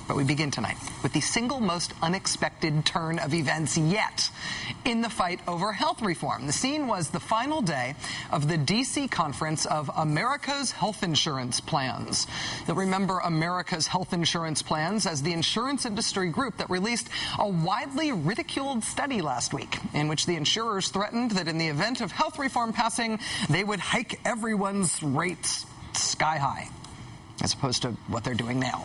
But we begin tonight with the single most unexpected turn of events yet in the fight over health reform. The scene was the final day of the D.C. conference of America's Health Insurance Plans. You'll remember America's Health Insurance Plans as the insurance industry group that released a widely ridiculed study last week in which the insurers threatened that in the event of health reform passing, they would hike everyone's rates sky high, as opposed to what they're doing now.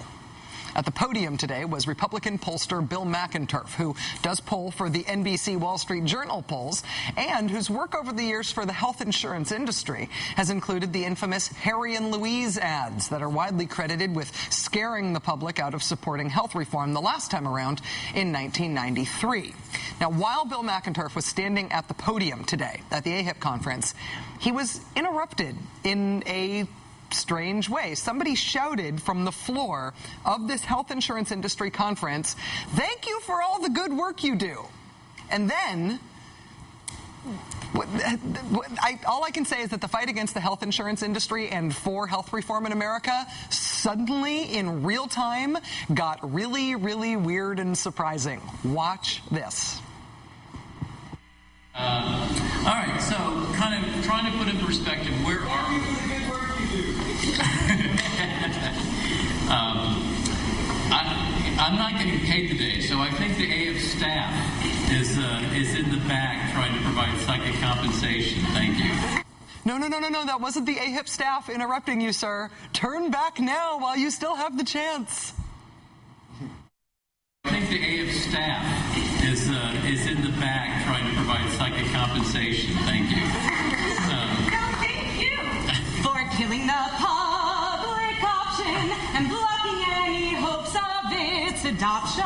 At the podium today was Republican pollster Bill McInturff, who does poll for the NBC Wall Street Journal polls and whose work over the years for the health insurance industry has included the infamous Harry and Louise ads that are widely credited with scaring the public out of supporting health reform the last time around in 1993. Now, while Bill McInturff was standing at the podium today at the AHIP conference, he was interrupted in a strange way. Somebody shouted from the floor of this health insurance industry conference, "Thank you for all the good work you do." And then, all I can say is that the fight against the health insurance industry and for health reform in America suddenly, in real time, got really, really weird and surprising. Watch this. All right, so kind of trying to put in perspective, where are we? I'm not getting paid today, so I think the AF staff is in the back trying to provide psychic compensation. Thank you. No, that wasn't the AHIP staff interrupting you, sir. Turn back now while you still have the chance. I think the AF staff is in the back trying to provide psychic compensation. Thank you. Thank you for killing the public option and blocking any hopes of its adoption.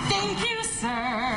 Thank you, sir.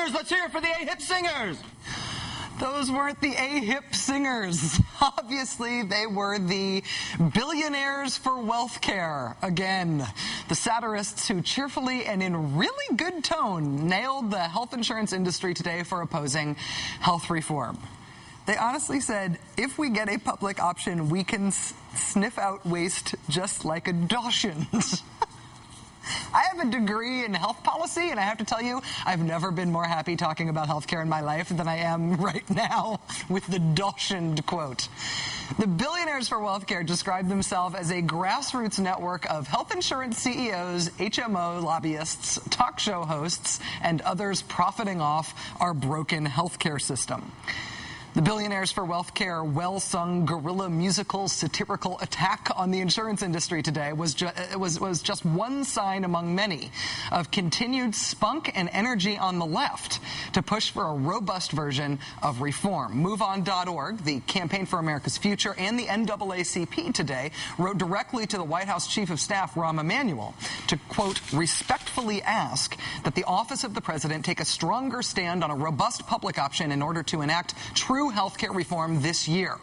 Let's hear it for the AHIP singers. Those weren't the AHIP singers. Obviously, they were the billionaires for wealth care. Again, the satirists who cheerfully and in really good tone nailed the health insurance industry today for opposing health reform. They honestly said, if we get a public option, we can sniff out waste just like a Dawson's. I have a degree in health policy, and I have to tell you, I've never been more happy talking about healthcare in my life than I am right now with the Dawson quote. The billionaires for wealth care describe themselves as a grassroots network of health insurance CEOs, HMO lobbyists, talk show hosts, and others profiting off our broken healthcare system. The billionaires for wealth care well-sung guerrilla musical satirical attack on the insurance industry today was just one sign among many of continued spunk and energy on the left to push for a robust version of reform. MoveOn.org, the Campaign for America's Future, and the NAACP today wrote directly to the White House Chief of Staff, Rahm Emanuel, to, quote, respectfully ask that the office of the president take a stronger stand on a robust public option in order to enact true health care reform this year.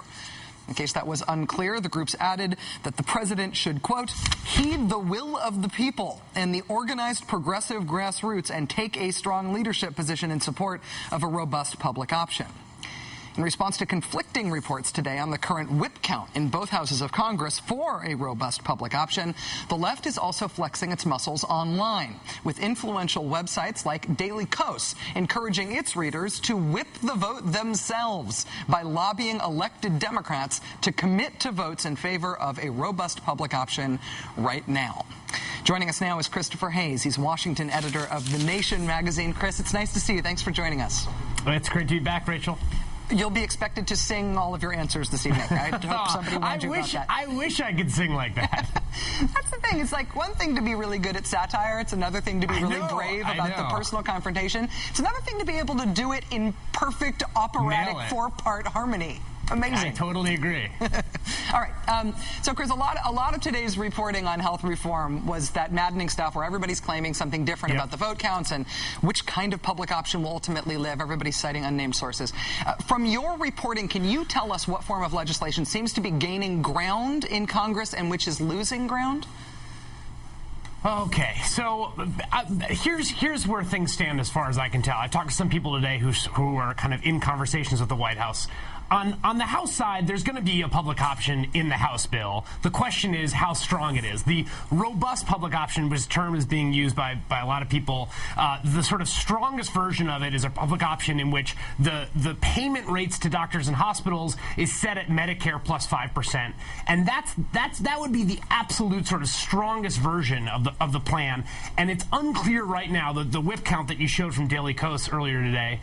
In case that was unclear, the groups added that the president should, quote, heed the will of the people and the organized progressive grassroots and take a strong leadership position in support of a robust public option. In response to conflicting reports today on the current whip count in both houses of Congress for a robust public option, the left is also flexing its muscles online, with influential websites like Daily Kos encouraging its readers to whip the vote themselves by lobbying elected Democrats to commit to votes in favor of a robust public option right now. Joining us now is Christopher Hayes. He's Washington editor of The Nation magazine. Chris, it's nice to see you. Thanks for joining us. It's great to be back, Rachel. You'll be expected to sing all of your answers this evening. I hope somebody warned you about that. I wish I could sing like that. That's the thing. It's like one thing to be really good at satire. It's another thing to be really brave about the personal confrontation. It's another thing to be able to do it in perfect operatic four-part harmony. Amazing. I totally agree. All right. So, Chris, a lot of today's reporting on health reform was that maddening stuff where everybody's claiming something different about the vote counts and which kind of public option will ultimately live. Everybody's citing unnamed sources. From your reporting, can you tell us what form of legislation seems to be gaining ground in Congress and which is losing ground? Okay, so here's where things stand as far as I can tell. I talked to some people today who are kind of in conversations with the White House. On the House side, there's going to be a public option in the House bill. The question is how strong it is. The robust public option, which term is being used by a lot of people, the sort of strongest version of it is a public option in which the payment rates to doctors and hospitals is set at Medicare plus 5%, and that would be the absolute sort of strongest version of the plan. And it's unclear right now the whip count that you showed from Daily Kos earlier today.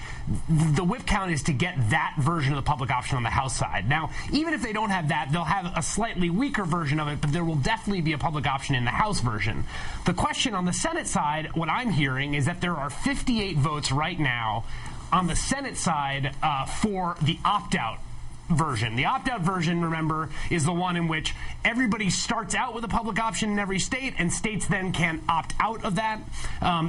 The whip count is to get that version of the public option on the House side. Now, even if they don't have that, they'll have a slightly weaker version of it, but there will definitely be a public option in the House version. The question on the Senate side, what I'm hearing is that there are 58 votes right now on the Senate side for the opt-out version. The opt-out version, remember, is the one in which everybody starts out with a public option in every state, and states then can opt out of that.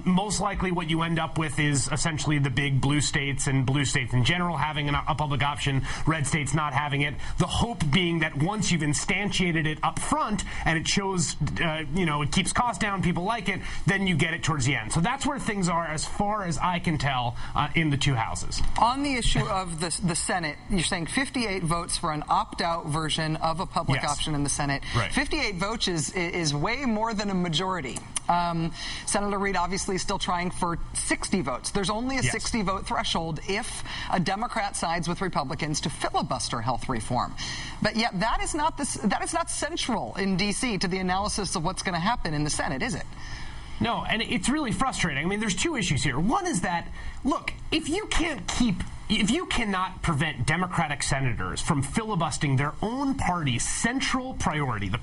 Most likely what you end up with is essentially the big blue states and blue states in general having a public option, red states not having it. The hope being that once you've instantiated it up front and it shows, it keeps costs down, people like it, then you get it towards the end. So that's where things are as far as I can tell in the two houses. On the issue of the Senate, you're saying 58 votes for an opt-out version of a public option in the Senate. Right. 58 votes is way more than a majority. Senator Reid obviously is still trying for 60 votes. There's only a 60-vote threshold if a Democrat sides with Republicans to filibuster health reform. But yet that is not central in D.C. to the analysis of what's going to happen in the Senate, is it? No, and it's really frustrating. I mean, there's two issues here. One is that, look, if you cannot prevent Democratic senators from filibustering their own party's central priority, the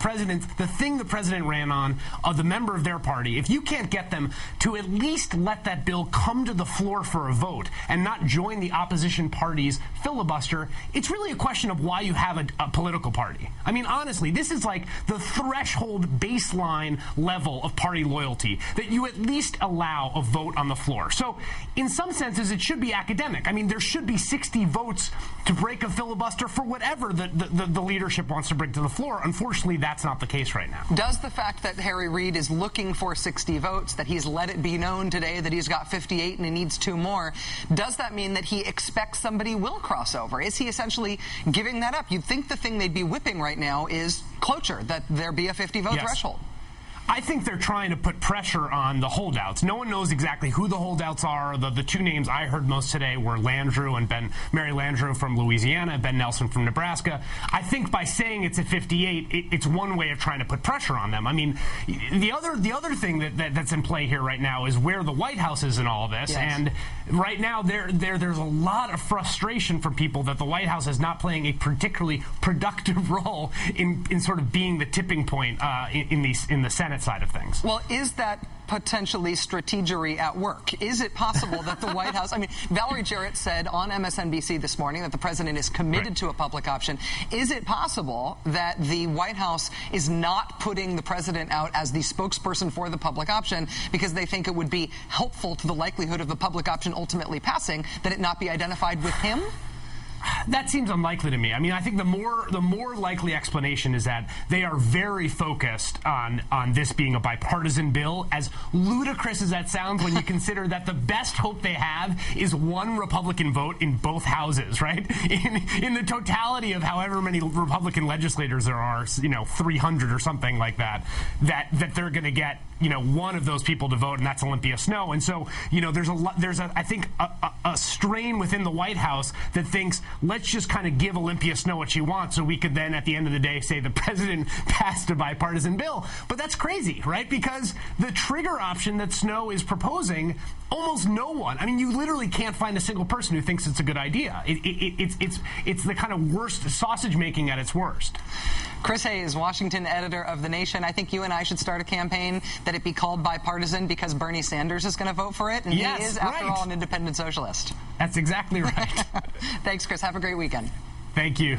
thing the president ran on, the member of their party, if you can't get them to at least let that bill come to the floor for a vote and not join the opposition party's filibuster, it's really a question of why you have a political party. I mean, honestly, this is like the threshold baseline level of party loyalty, that you at least allow a vote on the floor. So in some senses, it should be academic. I mean, there should be 60 votes to break a filibuster for whatever the leadership wants to bring to the floor. Unfortunately, that's not the case right now. Does the fact that Harry Reid is looking for 60 votes, that he's let it be known today that he's got 58 and he needs 2 more, does that mean that he expects somebody will cross over? Is he essentially giving that up? You'd think the thing they'd be whipping right now is cloture, that there be a 50-vote threshold. I think they're trying to put pressure on the holdouts. No one knows exactly who the holdouts are. The two names I heard most today were Landrieu and Mary Landrieu from Louisiana, Ben Nelson from Nebraska. I think by saying it's at 58, it's one way of trying to put pressure on them. I mean, the other thing that's in play here right now is where the White House is in all of this. Yes. And right now there's a lot of frustration from people that the White House is not playing a particularly productive role in sort of being the tipping point in the Senate side of things. Well, is that potentially strategery at work? Is it possible that the White House, I mean, Valerie Jarrett said on MSNBC this morning that the president is committed to a public option. Is it possible that the White House is not putting the president out as the spokesperson for the public option because they think it would be helpful to the likelihood of the public option ultimately passing that it not be identified with him? That seems unlikely to me. I mean, I think the more likely explanation is that they are very focused on this being a bipartisan bill, as ludicrous as that sounds when you consider that the best hope they have is one Republican vote in both houses, right? In the totality of however many Republican legislators there are, 300 or something like that they're going to get, one of those people to vote, and that's Olympia Snowe. And so, there's I think a strain within the White House that thinks, let's just kind of give Olympia Snowe what she wants so we could then at the end of the day say the president passed a bipartisan bill. But that's crazy, right? Because the trigger option that Snowe is proposing, almost no one, I mean, you literally can't find a single person who thinks it's a good idea. It's the kind of worst sausage making at its worst. Chris Hayes, Washington editor of The Nation. I think you and I should start a campaign that it be called bipartisan because Bernie Sanders is going to vote for it, and yes, he is, after all, an independent socialist. That's exactly right. Thanks, Chris. Have a great weekend. Thank you.